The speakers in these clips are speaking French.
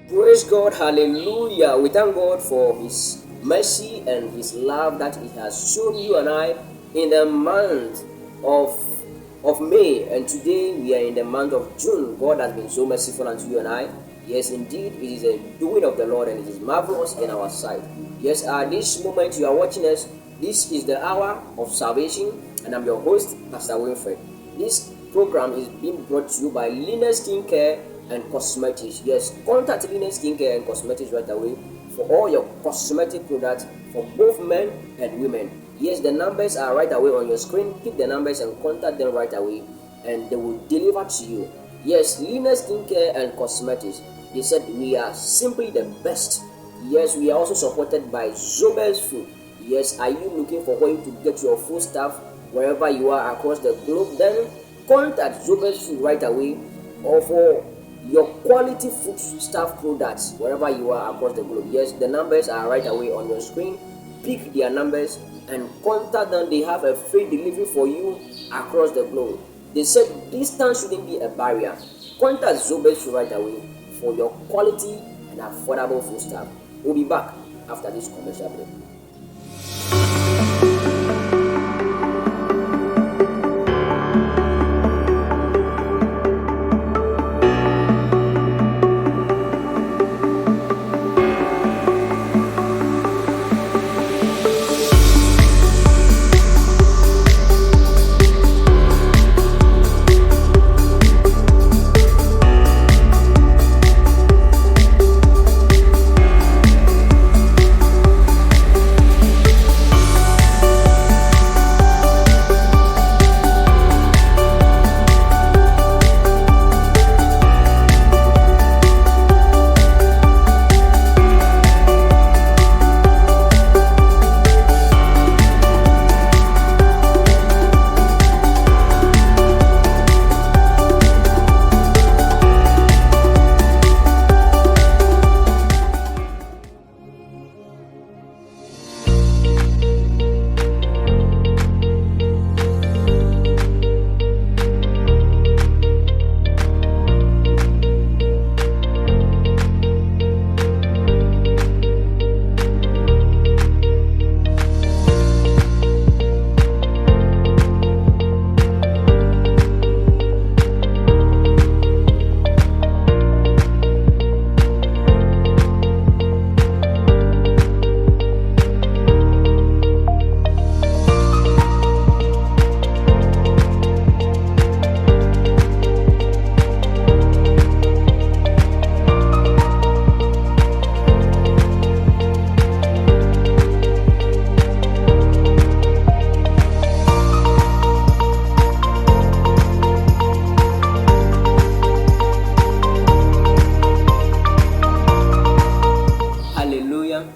Praise God, hallelujah. We thank God for His mercy and His love that He has shown you and I in the month of, of May. And today we are in the month of June. God has been so merciful unto you and I. Yes, indeed, it is a doing of the Lord and it is marvelous in our sight. Yes, at this moment you are watching us, this is the hour of salvation, and I'm your host, Pastor Winfred. This program is being brought to you by Lina Skincare and Cosmetics. Yes, contact Lina Skincare and Cosmetics right away for all your cosmetic products for both men and women. Yes, the numbers are right away on your screen. Pick the numbers and contact them right away, and they will deliver to you. Yes, Lina Skincare and Cosmetics. They said we are simply the best. Yes, we are also supported by Zobel's Food. Yes, are you looking for where to get your food stuff wherever you are across the globe? Then contact Zobel's Food right away, or for your quality food stuff products wherever you are across the globe. Yes, the numbers are right away on your screen. Pick their numbers and contact them. They have a free delivery for you across the globe. They said distance shouldn't be a barrier. Contact Zobel's Food right away for your quality and affordable food stuff. We'll be back after this commercial break.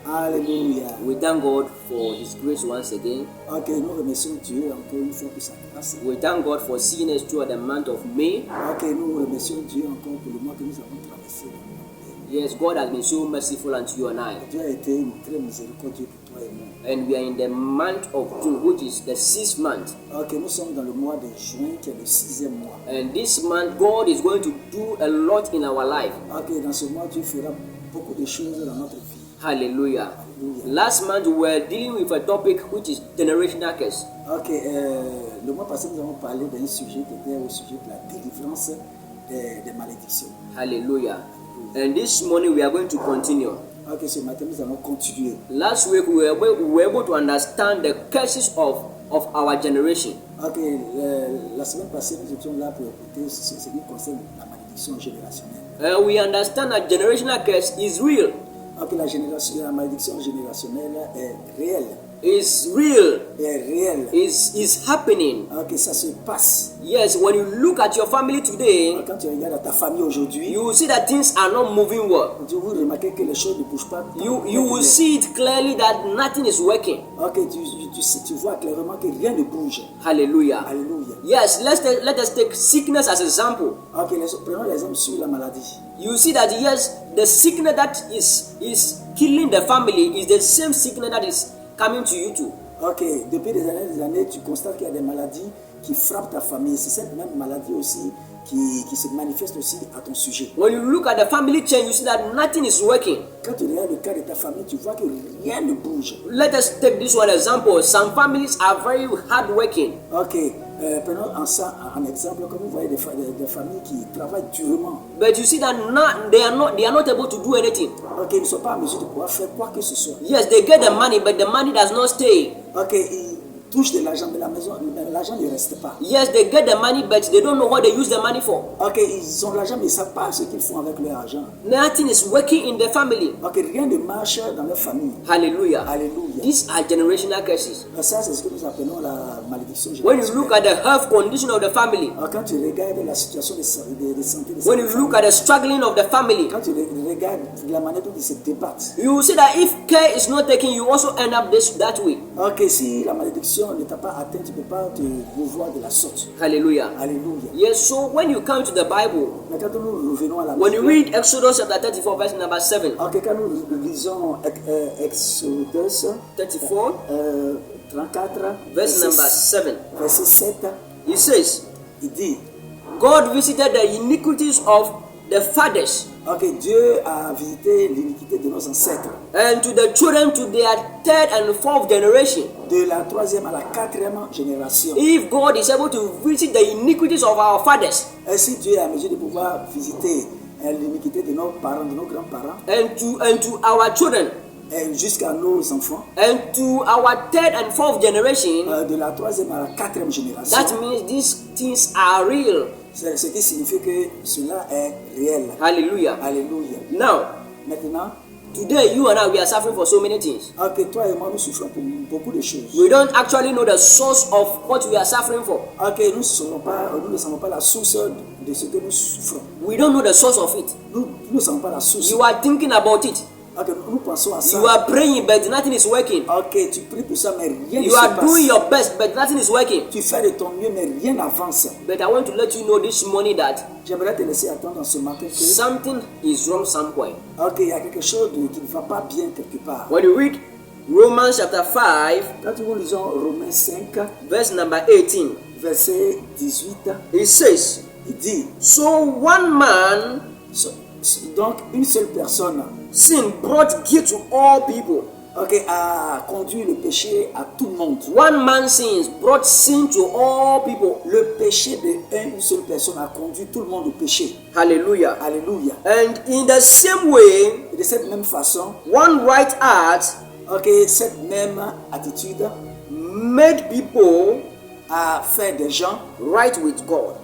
Alléluia. We thank God for His grace once again. Ok, nous remercions Dieu encore une fois pour sa grâce. We thank God for seeing us through the month of May. Ok, nous remercions Dieu encore pour le mois que nous avons traversé. Yes, God has been so merciful unto you and I. Dieu a été très miséricordieux pour toi et moi. And we are in the month of June, which is the 6th month. Ok, nous sommes dans le mois de juin qui est le 6e mois. And this month, God is going to do a lot in our life. Ok, dans ce mois, Dieu fera beaucoup de choses dans notre vie. Hallelujah. Last month, we were dealing with a topic which is generational curse. Ok, le mois passé, nous avons parlé d'un sujet qui était au sujet de la délivrance des malédictions. Hallelujah. And this morning, we are going to continue. Ok, ce matin, nous allons continuer. Last week, we were able to understand the curses of our generation. Ok, la semaine passée, nous étions là pour écouter ce qui concerne la malédiction générationnelle. We understand that generational curse is real. Ok, la malédiction générationnelle est réelle. Is real. Est réelle. Is happening. Ok, ça se passe. Yes, when you look at your family today, Quand tu regardes ta famille aujourd'hui, you will see that things are not moving well. vous remarquez que les choses ne bougent pas. You will see it clearly that nothing is working. Ok, tu vois clairement que rien ne bouge. Hallelujah. Alléluia. Yes, let us take sickness as example. Ok, prenons l'exemple sur la maladie. You see that yes, the sickness that is killing the family is the same sickness that is coming to you too. Ok, depuis des années, tu constates qu'il y a des maladies qui frappent ta famille. C'est cette même maladie aussi qui se manifeste aussi à ton sujet. When you look at the family chain, you see that nothing is working. Quand tu regardes le cas de ta famille, tu vois que rien ne bouge. Let us take this one example. Some families are very hardworking. Ok, prenons un exemple, comme vous voyez des familles qui travaillent durement. But you see that they are not able to do anything. Ok, ils ne sont pas en mesure de pouvoir faire quoi que ce soit. Yes, they get the money, but the money does not stay. Ok, ils touchent de l'argent, mais l'argent ne reste pas. Yes, they get the money, but they don't know what they use the money for. Ok, ils ont de l'argent, mais ils ne savent pas ce qu'ils font avec leur argent. Nothing is working in the family. Ok, rien ne marche dans leur famille. Hallelujah. Alléluia. These are generational curses. Ça, c'est ce que nous appelons la malédiction When you générationnelle. look at the health condition of the family, Quand tu regardes la situation de santé de when you cette look famille, at the struggling of the family, quand tu regardes la manière dont ils se débattent, you will see that if care is not taken, you also end up that way. ok, si la malédiction ne t'a pas atteint, tu ne peux pas te revoir de la sorte. Hallelujah. Alléluia. Yes, so when you come to the Bible, Mais quand nous revenons à la when you Bible, read Exodus chapter 34, verse number 7, ok, quand nous lisons Exodus 34, 34, verse number 7, verset 7, it says, il dit, God visited the iniquities of the fathers ok, Dieu a visité l'iniquité de nos ancêtres, and to the children to their third and fourth generation. de la troisième à la quatrième génération. If God is able to visit the iniquities of our fathers Ainsi, Dieu est en mesure de pouvoir visiter l'iniquité de nos parents, de nos grands-parents, and to our children jusqu'à nos enfants, and to our third and fourth generation, de la troisième à la quatrième génération, that means these things are real. c'est ce qui signifie que cela est réel. Hallelujah. Alléluia. Now, Maintenant, today you and I, we are suffering for so many things. ok, toi et moi, nous souffrons pour beaucoup de choses. We don't actually know the source of what we are suffering for. Ok, nous ne savons pas la source de ce que nous souffrons. We don't know the source of it. Nous ne savons pas la source. You are thinking about it. Ok, nous pensons à ça. You are praying, but nothing is working. Ok, tu pries pour ça, mais rien ne You se are doing passe. your best, but nothing is working. Tu fais de ton mieux, mais rien n'avance. But I want to let you know this morning that J'aimerais te laisser attendre dans ce matin que, something is wrong somewhere. ok, il y a quelque chose qui ne va pas bien quelque part. When you read Romans chapter 5, Quand nous lisons Romains 5, verse number 18, verset 18, it says, il dit, so one man donc une seule personne, sin brought guilt to all people. ok, a conduit le péché à tout le monde. One man's sins brought sin to all people. Le péché d'une seule personne a conduit tout le monde au péché. Hallelujah. Alléluia. And in the same way, Et de cette même façon, one right heart ok, cette même attitude made people a fait des gens right with God.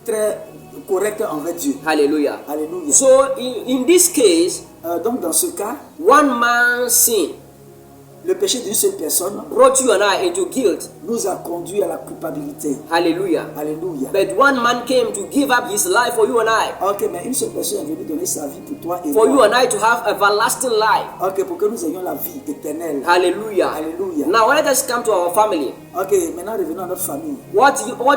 très corrects envers Dieu. Hallelujah. Alléluia. So in this case, Donc dans ce cas, one man's sin le péché d'une seule personne brought you and I into guilt. nous a conduit à la culpabilité. Hallelujah. Alléluia. But one man came to give up his life for you and I. Ok, mais une seule personne est venue donner sa vie pour toi et For you moi. and I to have everlasting life. Ok, pour que nous ayons la vie éternelle. Hallelujah. Alléluia. Now let us come to our family. Ok, maintenant revenons à notre famille. What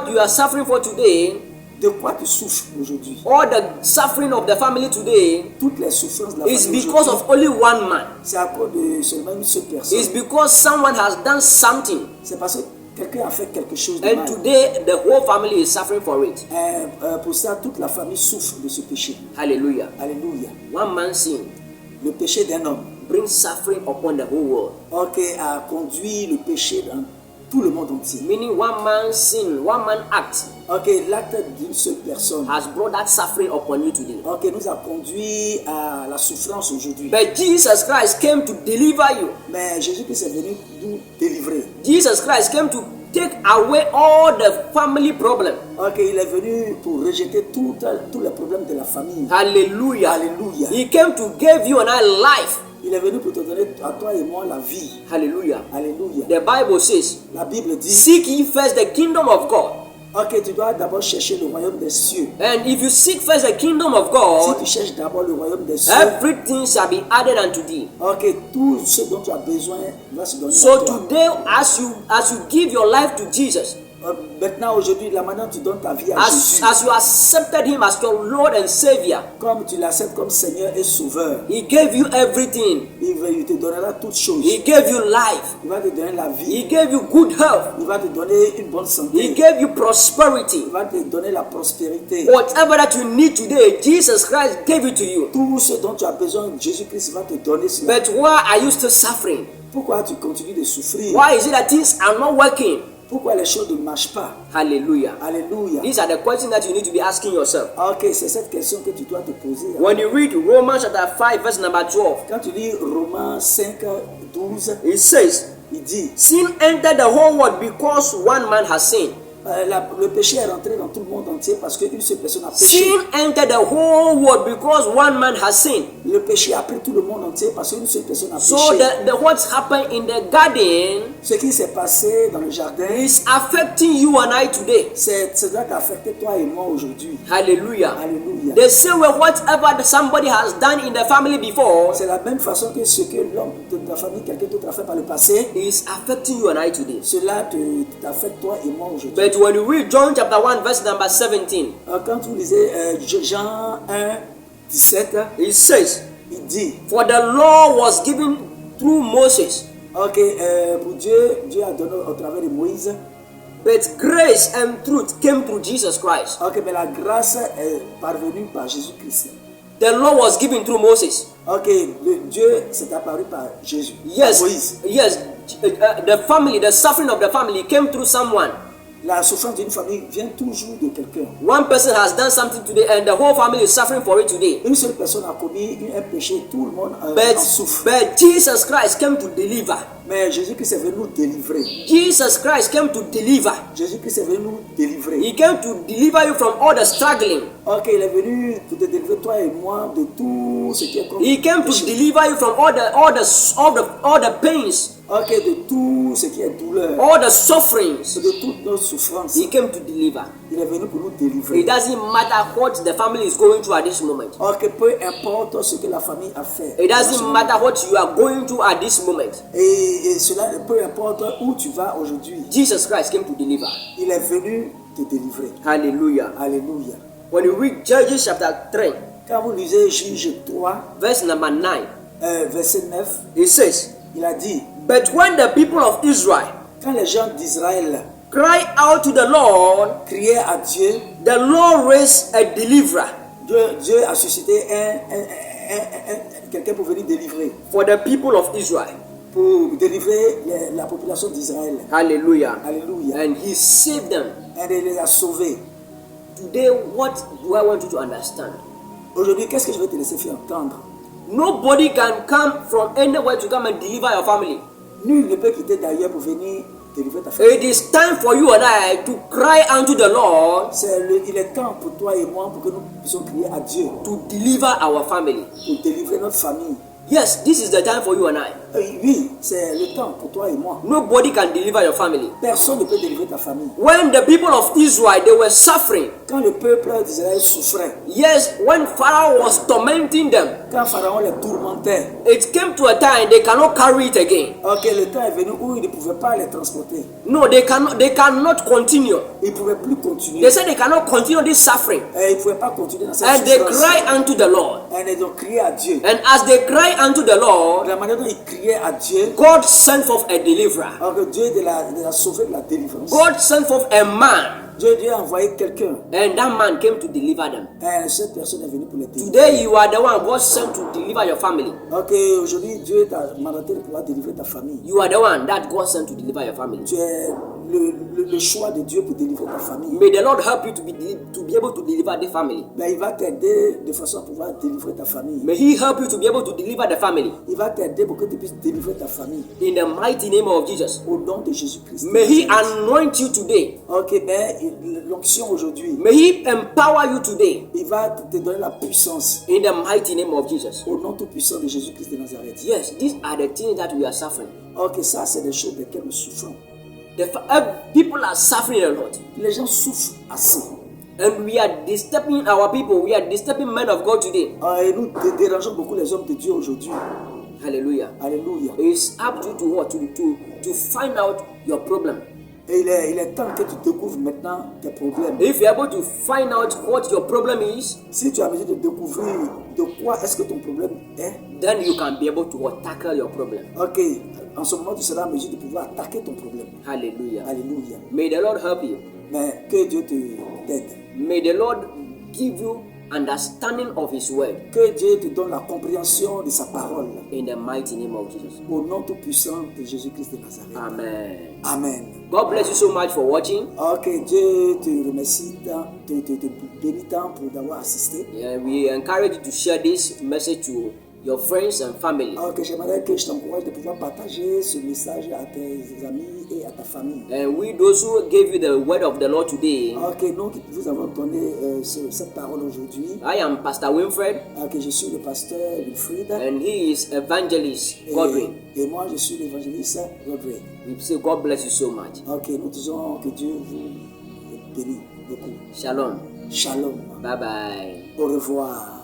you are suffering for today, De quoi tu souffres aujourd'hui? all the suffering of the family today, Toutes les souffrances de la is famille because aujourd'hui, of only one man. c'est à cause de seulement une seule personne. It's because someone has done something, C'est parce que quelqu'un a fait quelque chose de and mal. today the whole family is suffering for it. Pour ça, toute la famille souffre de ce péché. Hallelujah. Alléluia. One man's sin Le péché d'un homme, brings suffering upon the whole world. ok, a conduit le péché dans tout le monde entier. Meaning one man's sin, one man act Ok, l'acte d'une seule personne, has brought that suffering upon you today. ok, nous a conduit à la souffrance aujourd'hui. But Jesus Christ came to deliver you. Mais Jésus-Christ est venu nous délivrer. Jesus Christ came to take away all the family problem. Ok, il est venu pour rejeter tous les problèmes de la famille. Hallelujah. Alléluia. He came to give you and I life. Il est venu pour te donner à toi et moi la vie. Hallelujah. Alléluia. The Bible says, La Bible dit, seek ye first the kingdom of God. ok, tu dois d'abord chercher le royaume des cieux. And if you seek first the kingdom of Si God, tu cherches d'abord le royaume des cieux, everything shall be added unto thee. ok, tout ce dont tu as besoin va se donner à So toi. today, as you give your life to Jesus, Maintenant, aujourd'hui, la manière dont tu donnes ta vie à as Jésus, you accepted him as your Lord and Savior, comme tu l'acceptes comme Seigneur et Sauveur, he gave you everything. il te donnera toutes choses. He gave you life. Il va te donner la vie. He gave you good health. Il va te donner une bonne He santé. gave you prosperity. Il va te donner la prospérité. Whatever that you need today, Jesus Christ gave it to you. Tout ce dont tu as besoin, Jésus-Christ va te donner cela. But why are you still suffering? Pourquoi tu continues de souffrir? Why is it that things are not working? Pourquoi les choses ne marchent pas? Hallelujah. Alléluia. These are the questions that you need to be asking yourself. Ok, c'est cette question que tu dois te poser. When you read Romans chapter 5, verse number 12, Quand tu lis Romains 5, 12, it says, il dit, sin entered the whole world because one man has sinned. le péché est rentré dans tout le monde entier parce qu'une seule personne a péché. Sin entered the whole world because one man has sinned. Le péché a pris tout le monde entier parce qu'une seule personne a So péché. what's happened in the garden Ce qui s'est passé dans le jardin, is affecting you and I today. ça doit affecter toi et moi aujourd'hui. Hallelujah. Alléluia. The same way whatever somebody has done in the family before C'est la même façon que ce que l'homme de ta famille, quelqu'un d'autre a fait par le passé, is affecting you and I today. cela t'affecte toi et moi aujourd'hui. But when you read John chapter 1 verse number 17, Quand vous lisez Jean 1, 17, it says, il dit, for the law was given through Moses, ok, pour Dieu a donné au travers de Moïse, but grace and truth came through Jesus Christ. ok, mais la grâce est parvenue par Jésus-Christ. The law was given through Moses. Ok, Dieu s'est apparu par Jésus, Yes, Moïse. yes. The family, the suffering of the family came through someone. La souffrance d'une famille vient toujours de quelqu'un. One person has done something today and the whole family is suffering for it today. Une seule personne a commis un péché, tout le monde en souffre. But Jesus Christ came to deliver. Mais Jésus-Christ est venu nous délivrer. Jesus Christ came to deliver. Jésus-Christ est venu nous délivrer. He came to deliver you from all the struggling. Ok, il est venu pour te délivrer toi et moi de tout ce qui est comme He came to péché. deliver you from all the pains, Ok, de tout ce qui est douleur, all the sufferings. de toutes nos souffrances. He came to deliver. Il est venu pour nous It délivrer. doesn't matter what the family is going through at this moment. Ok, peu importe ce que la famille a fait. It doesn't matter what you are going through at this moment. Et cela, peu importe où tu vas aujourd'hui, Jesus Christ came to deliver. il est venu te délivrer. Hallelujah. Alléluia. When you read Judges chapter 3, Quand vous lisez Juge 3, verse number 9, verset 9, it says, il a dit, but when the people of Israel quand les gens d'Israël cry out to the Lord, criaient à Dieu, the Lord raised a deliverer Dieu a suscité quelqu'un pour venir délivrer, for the people of Israel. pour délivrer la population d'Israël. Hallelujah. Alléluia. And he saved them. Et il les a sauvés. Today, what do I want you to understand? Aujourd'hui, qu'est-ce que je vais te laisser faire entendre? Nobody can come from anywhere to come and deliver your family. Nul ne peut quitter d'ailleurs pour venir délivrer ta famille. It is time for you and I to cry unto the Lord Il est temps pour toi et moi pour que nous puissions crier à Dieu to deliver our family. pour délivrer notre famille. Yes, this is the time for you and I. Oui, c'est le temps pour toi et moi. Nobody can deliver your family. Personne ne peut délivrer ta famille. When the people of Israel, they were suffering. Quand le peuple d'Israël souffrait, Yes, when Pharaoh was tormenting them, quand Pharaon les tourmentait, it came to a time they cannot carry it again. ok, le temps est venu où ils ne pouvaient pas les transporter. No, they cannot continue. Ils ne pouvaient plus continuer. They said they cannot continue this suffering. Et ils ne pouvaient pas continuer dans cette And they souffrance. cry unto the Lord. Et ils ont crié à Dieu. And as they cry unto the De Lord, la manière dont ils criaient à Dieu, God sent forth a deliverer. alors que Dieu de la sauvé de la délivrance. God sent forth a man, Dieu a envoyé quelqu'un. and that man came to deliver them. Et cette personne est venue pour les délivrer. Today you are the one God sent to deliver your family. Ok, aujourd'hui, Dieu t'a mandaté de pouvoir délivrer ta famille. You are the one that God sent to deliver your family. Tu es le choix de Dieu pour délivrer ta famille. May the Lord help you to be able to deliver the family. Mais il va t'aider de façon à pouvoir délivrer ta famille. May He help you to be able to deliver the family. Il va t'aider pour que tu puisses délivrer ta famille. In the mighty name of Jesus. Au nom de Jésus-Christ. May He anoint you today. Ok, mais l'onction aujourd'hui, May He empower you today. il va te donner la puissance. In the mighty name of Jesus. Au nom tout puissant de Jésus-Christ de Nazareth. Yes, these are the things that we are suffering. Ok, ça c'est des choses desquelles nous souffrons. People are suffering a lot. Les gens souffrent assez. And we are disturbing our people. We are disturbing men of God today. Et nous dérangeons beaucoup les hommes de Dieu aujourd'hui. Hallelujah. Alléluia. It's up to you to what? To find out your problem. Et il est temps que tu découvres maintenant tes problèmes. If you're able to find out what your problem is, Si tu as besoin de découvrir de quoi est-ce que ton problème est, then you can be able to tackle your problem. ok, en ce moment tu seras en mesure de pouvoir attaquer ton problème. Hallelujah. Alléluia. May the Lord help you. Mais que Dieu t'aide. May the Lord give you understanding of His word Que Dieu te donne la compréhension de sa parole. in the mighty name of Jesus. Au nom tout puissant de Jésus-Christ de Nazareth. Amen. Amen. God bless you so much for watching. Ok, Dieu te remercie, te bénit tant pour d'avoir assisté. Yeah, we encourage you to share this message to your friends and family. Ok, j'aimerais que je t'encourage de pouvoir partager ce message à tes amis et à ta famille. And we, those who gave you the word of the Lord today, Ok, nous qui vous avons donné cette parole aujourd'hui. I am Pastor Winfred, Ok, je suis le pasteur Wilfried. and he is Evangelist Godwin. Et moi, je suis l'évangéliste Godwin. We say God bless you so much. Ok, nous disons que Dieu vous bénisse beaucoup. Shalom. Shalom. Bye bye. Au revoir.